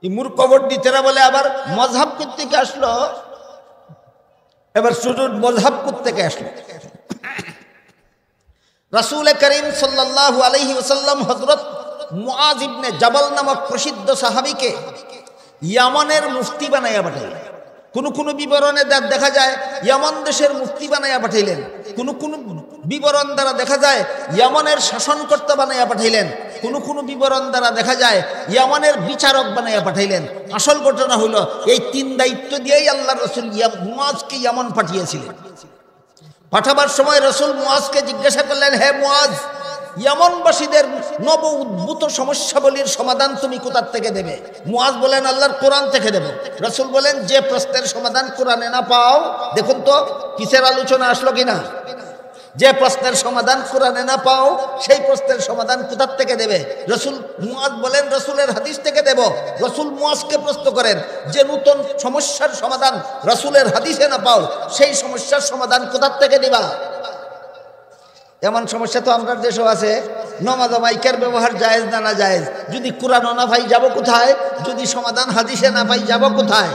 এই মূর্খবর্তীরা বলে আবার মজহাব থেকে আসলো। এবার শুধু মজহাব থেকে আসলো। রাসূল করিম সাল্লাল্লাহু আলাইহি ওয়াসাল্লাম হযরত মুআজ ইবনে জাবাল নামক প্রসিদ্ধ সাহাবীকে ইয়ামানের মুফতি বানাইয়া পাঠাইলেন। কোন বিবরণে দেখা যায় ইয়ামান দেশের মুফতি বানাইয়া পাঠাইলেন। কোন বিবরণ দ্বারা দেখা যায় ইয়ামানের শাসনকর্তা বানাইয়া পাঠাইলেন। কোন বিবরণ দ্বারা দেখা যায় ইয়ামানের বিচারক বানাইয়া পাঠাইলেন। আসল ঘটনা হইল এই তিন দায়িত্ব দিয়েই আল্লাহ রাসূল মুআজকে ইয়ামান পাঠিয়েছিলেন। পাঠাবার সময় রাসূল মুআজকে জিজ্ঞাসা করলেন, হে মুআজ, ইয়ামানবাসীদের নব উদ্ভূত সমস্যাবলীর সমাধান তুমি কোথা থেকে দেবে? মুআজ বলেন, আল্লাহর কোরআন থেকে দেব। রাসূল বলেন, যে প্রশ্নের সমাধান কোরআনে না পাও, দেখুন তো কিসের আলোচনা আসলো কিনা, যে প্রশ্নের সমাধান কোরআনে না পাও সেই প্রশ্নের সমাধান কোথা থেকে দেবে? রাসূল মুআজ বলেন, রাসূলের হাদিস থেকে দেব। রাসূল মুআজকে প্রশ্ন করেন, যে নতুন সমস্যার সমাধান রাসূলের হাদিসে না পাও সেই সমস্যার সমাধান কোথা থেকে দিবা? এমন সমস্যা তো আমরা দেশেও আছে। নমাজ মাইকের ব্যবহার জায়েজ না জায়েজ? যদি কোরআন না পাই যাব কোথায়? যদি সমাধান হাদিসে না পাই যাব কোথায়?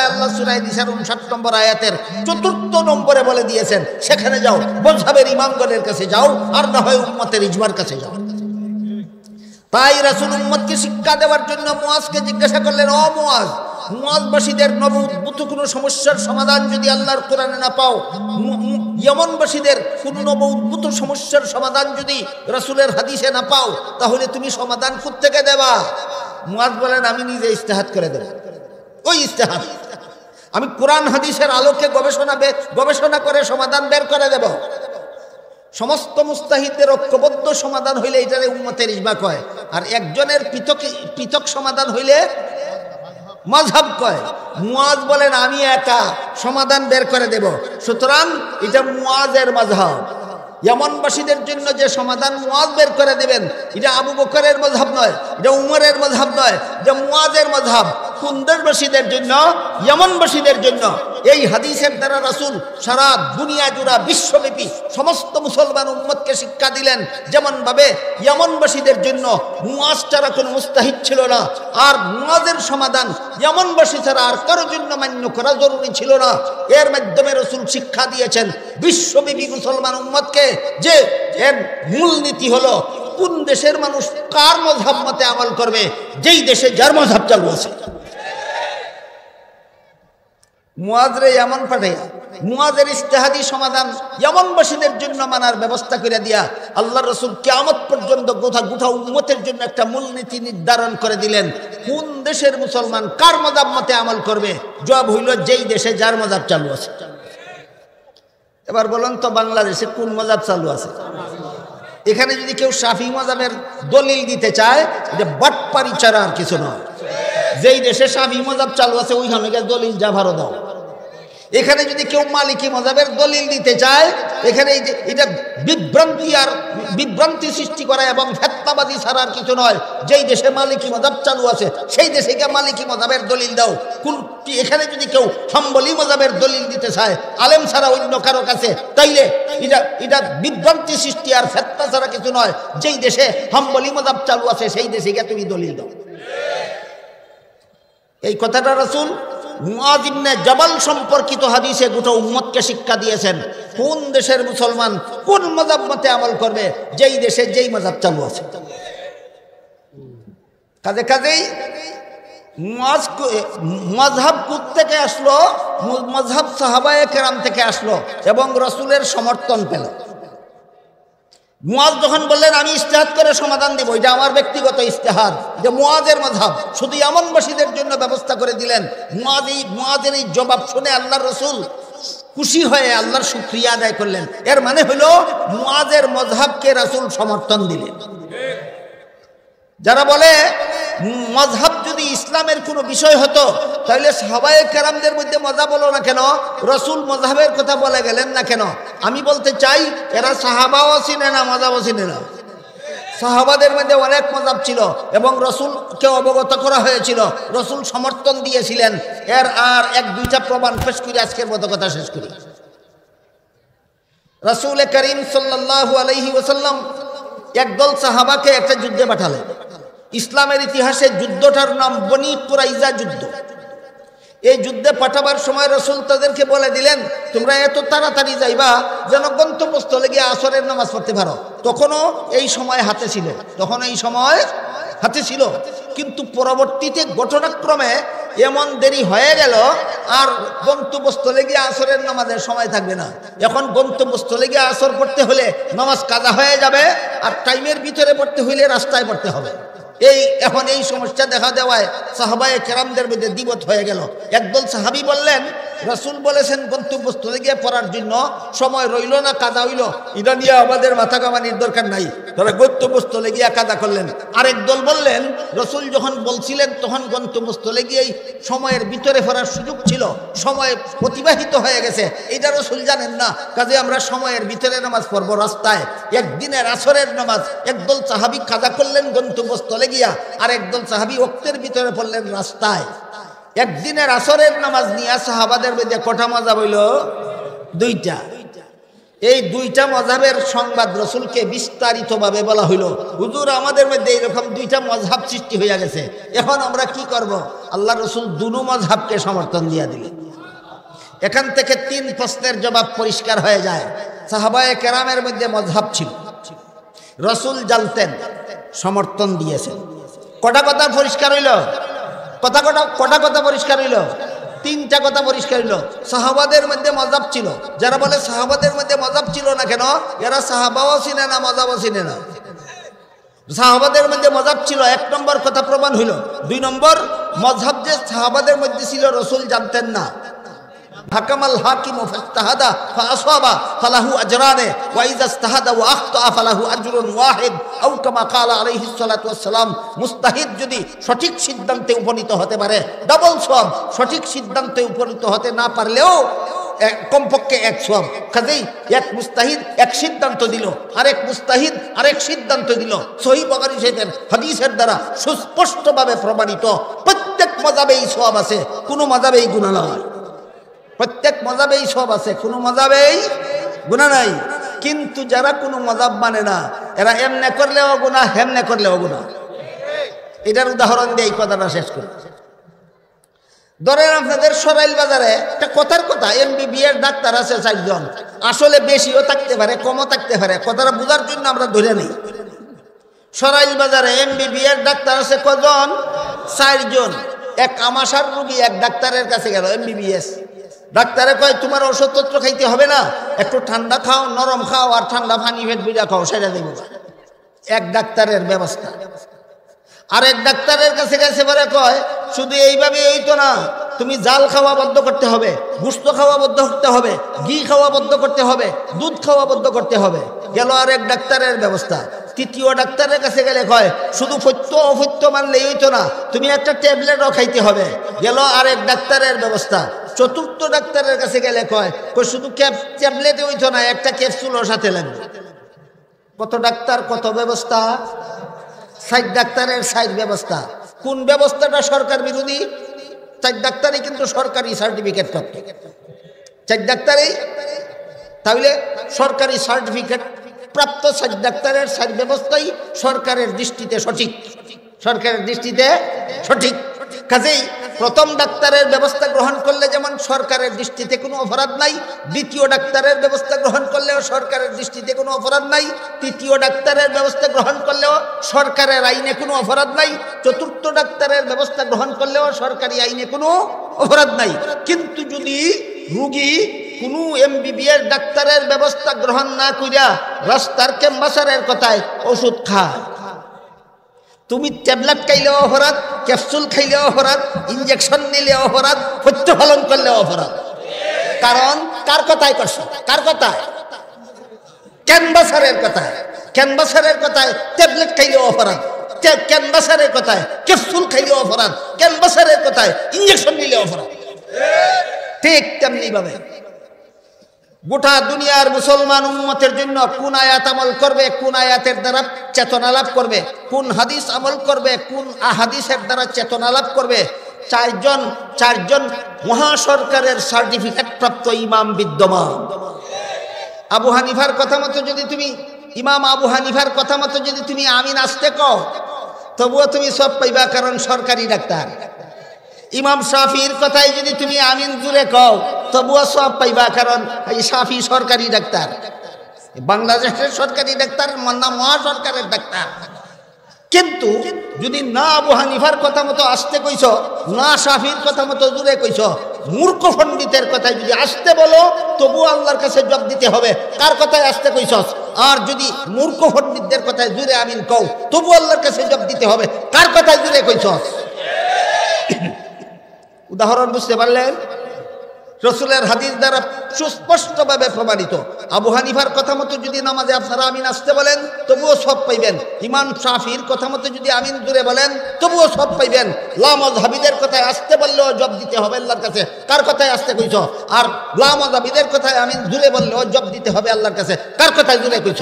আল্লাহ সূরা নিসার 59 নম্বর আয়াতের 4র্থ নম্বরে বলে দিয়েছেন, সেখানে যাও, মাযহাবের ইমামগণের কাছে যাও, আর না হয় উম্মতের ইজমার কাছে যাও। তাই রাসূল উম্মতকে শিক্ষা দেওয়ার জন্য মুআজকে জিজ্ঞাসা করলেন, ও মুআজ, মুআজবাসীদের নব উদ্ভূত কোনো সমস্যার সমাধান যদি আল্লাহর কোরআনে না পাও, ইয়ামানবাসীদের কোন নব উদ্ভূত সমস্যার সমাধান যদি রাসূলের হাদিসে না পাও, তাহলে তুমি সমাধান কোত্থেকে দেবা? মুআজ বলেন, আমি নিজে ইজতিহাদ করে দেব। ওই ইজতিহাদ আমি কোরআন হাদিসের আলোকে গবেষণা করে সমাধান বের করে দেব। সমস্ত মুস্তাহিদের ঐক্যবদ্ধ সমাধান হইলে এটারে উম্মতের ইজমা কয়, আর একজনের পৃথক সমাধান হইলে মাযহাব কয়। মুআজ বলেন, আমি একা সমাধান বের করে দেব। সুতরাং এটা মুআজের মাযহাব। ইয়ামানবাসীদের জন্য যে সমাধান মুআজ বের করে দেবেন, এটা আবু বকরের মাযহাব নয়, এটা উমরের মাযহাব নয়, এটা মুআজের মাযহাব। কোন দেশবাসীদের জন্য? ইয়ামানবাসীদের জন্য। এই হাদিসের দ্বারা রাসূল সারা দুনিয়া জুড়া বিশ্বব্যাপী সমস্ত মুসলমান উম্মতকে শিক্ষা দিলেন, যেমন ভাবে ইয়ামানবাসীদের জন্য মুআজ ছাড়া কোনো মুস্তাহিদ ছিল না, আর মুআজের সমাধান ইয়ামানবাসী ছাড়া আর কারোর জন্য মান্য করা জরুরি ছিল না। এর মাধ্যমে রাসূল শিক্ষা দিয়েছেন বিশ্বব্যাপী মুসলমান উম্মতকে যে এর মূলনীতি হলো কোন দেশের মানুষ কার মাযহাব মতে আমল করবে, যেই দেশে যার মাযহাব চালু আছে। মুআজরে ইয়ামান পাঠাইয়া মুআজের ইজতিহাদি সমাধান ইয়ামানবাসীদের জন্য মানার ব্যবস্থা করে দিয়া আল্লাহ রাসূল কিয়ামত পর্যন্ত গোটা উম্মতের জন্য একটা মূলনীতি নির্ধারণ করে দিলেন, কোন দেশের মুসলমান কার মাযহাব মতে আমল করবে। জবাব হইল, যেই দেশে যার মাযহাব চালু আছে। এবার বলেন তো, বাংলাদেশে কোন মাযহাব চালু আছে? এখানে যদি কেউ শাফি মাযহাবের দলিল দিতে চায়, এটা বাটপারি ছাড়া আর কিছু নয়। যেই দেশে শাফি মাযহাব চালু আছে ওইখানে গিয়ে দলিল জাভারও দাও। এখানে যদি কেউ মালিকি মাযহাবের দলিল দিতে চায়, এখানে এটা বিভ্রান্তি সৃষ্টি করা এবং ফিতনাবাদী ছাড়া আর কিছু নয়। যেই দেশে মালিকি মাযহাব চালু আছে সেই দেশে গিয়ে মালিকি মাযহাবের দলিল দাও। এখানে যদি কেউ হাম্বলি মাযহাবের দলিল দিতে চায় আলেম ছাড়া অন্য কারো কাছে, তাইলে এটা বিভ্রান্তি সৃষ্টি আর ফিতনা ছাড়া কিছু নয়। যেই দেশে হাম্বলি মাযহাব চালু আছে সেই দেশে গিয়ে তুমি দলিল দাও। এই কথাটা রাসূল মুআজ ইবনে জাবাল সম্পর্কিত হাদিসে গোটা উম্মতকে শিক্ষা দিয়েছেন, কোন দেশের মুসলমান কোন মাযহাব মতে আমল করবে, যেই দেশে যেই মাযহাব চালু আছে। কাজেই মাযহাব থেকে আসলো, মাযহাব সাহাবায়ে কেরাম থেকে আসলো এবং রাসূলের সমর্থন পেল। মুআজ যখন বললেন আমি ইজতিহাদ করে সমাধান দেব, এটা আমার ব্যক্তিগত ইজতিহাদ, যে মুআজের মাযহাব, শুধু ইয়ামানবাসীদের জন্য ব্যবস্থা করে দিলেন। মুআজের এই জবাব শুনে আল্লাহর রাসূল খুশি হয়ে আল্লাহর শুকরিয়া আদায় করলেন। এর মানে হলো মুআজের মাযহাবকে রাসূল সমর্থন দিলেন। যারা বলে মাযহাব যদি ইসলামের কোনো বিষয় হতো তাহলে সাহাবায়ে কেরামদের মধ্যে মাযহাব হলো না কেন, রাসূল মাযহাবের কথা বলে গেলেন না কেন? আমি বলতে চাই, এরা সাহাবাও চিনে না, মাযহাবও চিনে না। সাহাবাদের মধ্যে অনেক মাযহাব ছিল এবং রাসূলকে অবগত করা হয়েছিল, রাসূল সমর্থন দিয়েছিলেন। এর আর এক দুইটা প্রমাণ পেশ করে আজকের মতো কথা শেষ করি। রাসূল করিম সাল্লাল্লাহু আলাইহি ওয়াসাল্লাম একদল সাহাবাকে একটা যুদ্ধে পাঠালেন। ইসলামের ইতিহাসে যুদ্ধটার নাম বনি কুরাইজা যুদ্ধ। এই যুদ্ধে পাঠাবার সময় রসুল তাদেরকে বলে দিলেন, তোমরা এত তাড়াতাড়ি যাইবা যেন গন্তব্যস্থলে গিয়ে আসরের নামাজ পড়তে পারো। তখনও এই সময় হাতে ছিল, কিন্তু পরবর্তীতে ঘটনাক্রমে এমন দেরি হয়ে গেল, আর গন্তব্যস্থলে গিয়ে আসরের নামাজের সময় থাকবে না। এখন গন্তব্যস্থলে গিয়ে আসর পড়তে হলে নামাজ কাজা হয়ে যাবে, আর টাইমের ভিতরে পড়তে হইলে রাস্তায় পড়তে হবে। এখন এই সমস্যা দেখা দেওয়ায় সাহাবায়ে কেরামদের মধ্যে দ্বিমত হয়ে গেল। একদল সাহাবী বললেন, রাসূল বলেছেন গন্তব্যস্থলে গিয়ে পড়ার জন্য, সময় রইল না, কাজা হইল, এটা নিয়ে আমাদের মাথা কামানির দরকার নাই, তারা গন্তব্যস্থলে গিয়ে কাজা করলেন। আরেক দল বললেন, রাসূল যখন বলছিলেন তখন গন্তব্যস্থলে গিয়েই সময়ের ভিতরে পড়ার সুযোগ ছিল, সময় অতিবাহিত হয়ে গেছে, এটা রাসূল জানেন না, কাজে আমরা সময়ের ভিতরে নামাজ পড়বো রাস্তায়। একদিনের আসরের নামাজ একদল সাহাবী কাজা করলেন গন্তব্যস্থলে গিয়া, আর একদল সাহাবী ওক্তের ভিতরে পড়লেন রাস্তায়। একদিনের আসরের নামাজ নিয়ে সাহাবাদের মধ্যে কটা মাযহাব হইল? দুইটা। এই দুইটা মাযহাবের সংবাদ রাসূলকে বিস্তারিতভাবে বলা হইল, হুজুর আমাদের মধ্যে এরকম দুইটা মাযহাব সৃষ্টি হইয়া গেছে, এখন আমরা কি করব? আল্লাহ রাসূল দুনো মাযহাবকে সমর্থন দিয়া দিলেন। এখান থেকে 3 প্রশ্নের জবাব পরিষ্কার হয়ে যায়। সাহাবায়ে কেরামের মধ্যে মাযহাব ছিল, রাসূল জানতেন, সমর্থন দিয়েছেন। কটা কথা পরিষ্কার হইল? কটা কথা পরিষ্কার হইল? 3টা কথা পরিষ্কার হইল। সাহাবাদের মধ্যে মাযহাব ছিল। যারা বলে সাহাবাদের মধ্যে মাযহাব ছিল না কেন, এরা সাহাবাও চিনে না, মাযহাবও চিনে না। সাহাবাদের মধ্যে মাযহাব ছিল, 1 নম্বর কথা প্রমাণ হইল। 2 নম্বর, মাযহাব যে সাহাবাদের মধ্যে ছিল রাসূল জানতেন না। হাকামাল হাকিমু ফাজতাহাদা ফাআসাবা ফালাহু আজরানে ওয়া ইযা ইজতাহাদা ওয়া আখতা ফালাহু আজরুন ওয়াহিদ আও কামা ক্বালা আলাইহিস সালাতু ওয়াস সালাম। মুস্তাহিদ যদি সঠিক সিদ্ধান্তে উপনীত হতে পারে ডাবল সওয়াব, সঠিক সিদ্ধান্তে উপনীত হতে না পারলেও কমপক্ষে 1 সওয়াব। কাজেই এক মুস্তাহিদ এক সিদ্ধান্ত দিল, আরেক মুস্তাহিদ আরেক সিদ্ধান্ত দিল। সহিহ বুখারী শরীফের হাদিসের দ্বারা সুস্পষ্টভাবে প্রমাণিত, প্রত্যেক মাযহাবেই সওয়াব আছে, কোনো মাযহাবেই গুনাহ নয়। প্রত্যেক মাযহাবেই সওয়াব আছে, কোনো মাযহাবেই গুনাহ নাই। কিন্তু যারা কোনো মাযহাব মানে না, এরা এমনে করলেও গুনাহ, হেমনে করলেও গুনাহ। এটার উদাহরণ দিয়ে এই কথাটা শেষ করি। ধরেন আপনাদের সরাইল বাজারে একটা কথার কথা, MBBS ডাক্তার আছে 4 জন, আসলে বেশিও থাকতে পারে, কমও থাকতে পারে, কথাটা বোঝার জন্য আমরা ধরে নিই। সরাইল বাজারে MBBS ডাক্তার আছে কজন? 4 জন। এক আমাশার রোগী এক ডাক্তারের কাছে গেল, MBBS ডাক্তারে কয়, তোমার ওষুধপত্র খাইতে হবে না, একটু ঠান্ডা খাও, নরম খাও, আর ঠান্ডা পানি পেট বুঝা খাও, সেটা দেব। এক ডাক্তারের ব্যবস্থা। আরেক ডাক্তারের কাছে গেছে পরে কয়, শুধু এইভাবে হইতো না, তুমি জাল খাওয়া বন্ধ করতে হবে, গোশত খাওয়া বন্ধ করতে হবে, ঘি খাওয়া বন্ধ করতে হবে, দুধ খাওয়া বন্ধ করতে হবে। গেল আরেক ডাক্তারের ব্যবস্থা। তৃতীয় ডাক্তারের কাছে গেলে কয়, শুধু সত্য অসত্য মানলেই হইতো না, তুমি একটা ট্যাবলেটও খাইতে হবে। গেল আরেক ডাক্তারের ব্যবস্থা। চতুর্থ ডাক্তারের কাছে গেলে কয়, শুধু ট্যাবলেটে হইতো না, একটা ক্যাপসুলও সাথে লাগবে। কত ডাক্তার, কত ব্যবস্থা? 4 ডাক্তারের 4 ব্যবস্থা। কোন ব্যবস্থাটা সরকার বিরোধী? 4 ডাক্তারই কিন্তু সরকারি সার্টিফিকেট প্রাপ্ত, 4 ডাক্তারই। তাহলে সরকারি সার্টিফিকেট প্রাপ্ত 4 ডাক্তারের 4 ব্যবস্থাই সরকারের দৃষ্টিতে সঠিক, সরকারের দৃষ্টিতে সঠিক। কাজেই প্রথম ডাক্তারের ব্যবস্থা গ্রহণ করলে যেমন সরকারের দৃষ্টিতে কোনো অপরাধ নাই, দ্বিতীয় ডাক্তারের ব্যবস্থা গ্রহণ করলেও সরকারের দৃষ্টিতে কোনো অপরাধ নাই, তৃতীয় ডাক্তারের ব্যবস্থা গ্রহণ করলেও সরকারের আইনে কোনো অপরাধ নাই, চতুর্থ ডাক্তারের ব্যবস্থা গ্রহণ করলেও সরকারি আইনে কোনো অপরাধ নাই। কিন্তু যদি রোগী কোনো MBBS ডাক্তারের ব্যবস্থা গ্রহণ না করিয়া রাস্তার ক্যাম্বাসারের কথায় ওষুধ খায়, তুমি ট্যাবলেট খাইলেও অপরাধ, ক্যাপসুল খাইলেও অপরাধ, ইঞ্জেকশন নিলেও অপরাধ, সত্য পালন করলেও অপরাধ। কারণ কার কথায় করছো? কার কথায়? ক্যানভাসারের কথায়। ক্যানভাসারের কথায় ট্যাবলেট খাইলেও অপরাধ, ক্যানভাসারের কথায় ক্যাপসুল খাইলেও অপরাধ, ক্যানভাসারের কথায় ইঞ্জেকশন নিলেও অপরাধ। ঠিক তেমনি ভাবে গোটা দুনিয়ার মুসলমান উম্মতের জন্য কোন আয়াত আমল করবে, কোন আয়াতের দ্বারা চেতনা লাভ করবে, কোন হাদিস আমল করবে, কোন আহাদিসের দ্বারা চেতনা লাভ করবে, 4 জন মহাসরকারের সার্টিফিকেট প্রাপ্ত ইমাম বিদ্যমান। আবু হানিফার কথা মতো যদি তুমি, ইমাম আবু হানিফার কথা মতো যদি তুমি আমিন আসতে কও, তবুও তুমি সব পাইবা, কারণ সরকারি ডাক্তার। ইমাম শাফির কথায় যদি তুমি আমিন জুড়ে কও তবুও সব পাইবা, কারণ এই শাফি সরকারি ডাক্তার, বাংলাদেশের সরকারি ডাক্তার, না মহাসরকারের ডাক্তার। কিন্তু যদি না আবু হানিফার কথা মতো আসতে কইছ, না শাফির কথা মতো জুড়ে কইছ, মূর্খ পণ্ডিতের কথায় যদি আসতে বলো তবু আল্লাহর কাছে জবাব দিতে হবে কার কথায় আসতে কইছস। আর যদি মূর্খ পণ্ডিতদের কথায় জুড়ে আমিন কও তবু আল্লাহর কাছে জবাব দিতে হবে কার কথায় জুড়ে কইছস। উদাহরণ বুঝতে পারলেন? রসুলের হাদিস দ্বারা সুস্পষ্টভাবে প্রমাণিত। আবু হানিফার কথা মতো যদি নামাজে আপনারা আমিন আসতে বলেন তবুও সব পাইবেন। ইমাম শাফির কথা মতো যদি আমিন জুড়ে বলেন তবুও সব পাইবেন। লা মাযহাবিদের কথায় আসতে বললেও জবাব দিতে হবে আল্লাহর কাছে কার কথায় আসতে কইছ। আর লা মাযহাবিদের কথায় আমিন জুড়ে বললেও জবাব দিতে হবে আল্লাহর কাছে কার কথায় জুড়ে কইছ।